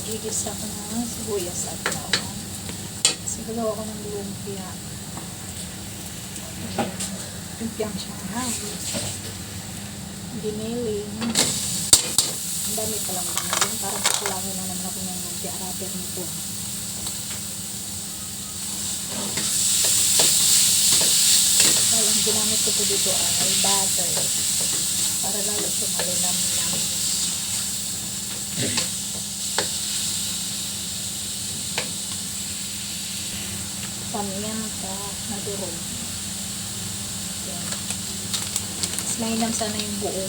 Gigisa ko ng sibuyas at bawang. Kasi gagawa ko ng lumpia. Lumpiang Shanghai. Giniling. Ang dami pa lang naman. Parang kukulangin na naman ako ng lumpia wrapper nito. Well, ang ginamit ko po dito ay butter. Para lalo siya malinam-nam. Pamienta na durog. Yan. Mas mainam sana yung buo.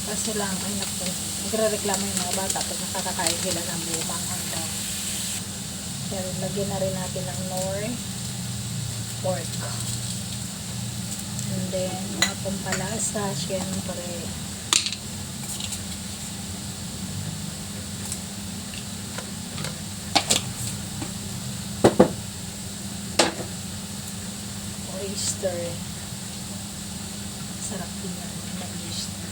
Kasi lang, ay naku, nagre-reklamo yung mga bata pag nakakakain sila ng buo manghang daw. Pero lagyan na rin natin ng nor pork. And then, mga pampalasa, syempre. Oyster. Sarap din yan na oyster.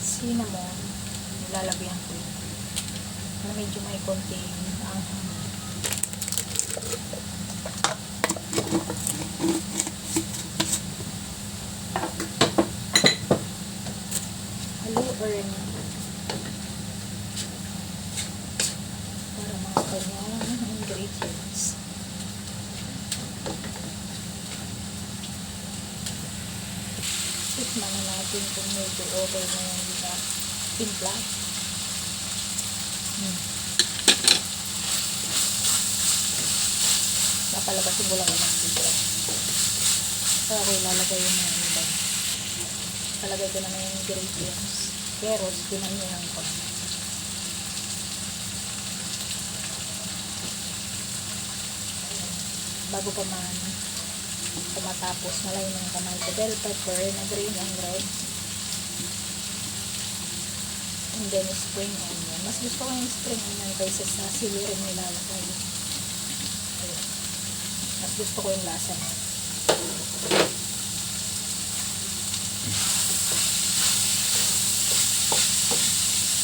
Cinnamon. Nilalagyan ko yun. Na medyo may konting haluin para mga kanyang ingredients. Tikman na natin kung medyo over na yung timpla. Napalabasin ko lang ng timpla. Kaya ako ilalagay yung mga iba. Palagay ko na yung ingredients. Carrots, pinanihan ko. Bago pa man kumatapos, malay ng kamay ko. Bell pepper na green and red. And then spring onion. Mas gusto ko yung spring onion kaysa sa sili rin nilalagay. Ayan. Mas gusto ko yung lasa niya.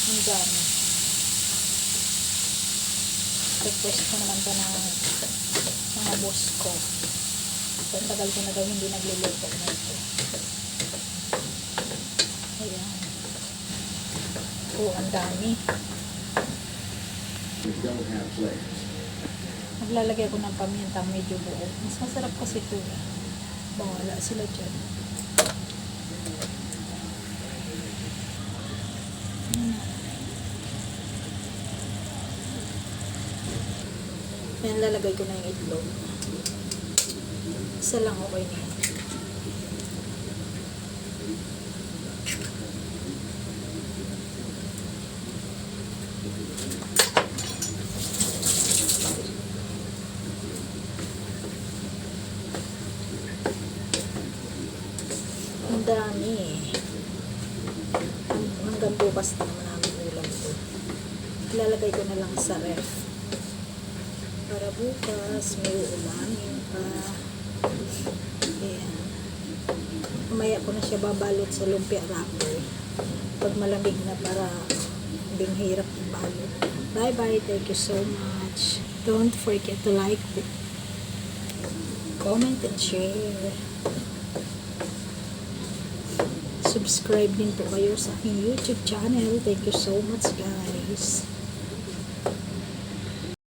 Ang dami. Request ko naman ito ng mga boss ko. So, ang tagal ko na daw hindi nagluluto na ito. Ayan. Oh, ang dami. Maglalagay ko ng paminta medyo buo. Mas masarap kasi ito eh. Bawala sila dyan. Yan, lalagay ko na yung itlog. Isa lang okay na yan. Ang dami eh. Hanggang bukas na naman namin ulam ito. Ilalagay ko na lang sa ref. Para bukas may ulamin pa. Ayan. Mamaya ko na siya babalot sa lumpia wrapper. Pag malamig na para hindi hirap ibalot. Bye bye. Thank you so much. Don't forget to like, comment, and share. Subscribe din po kayo sa aking YouTube channel. Thank you so much guys.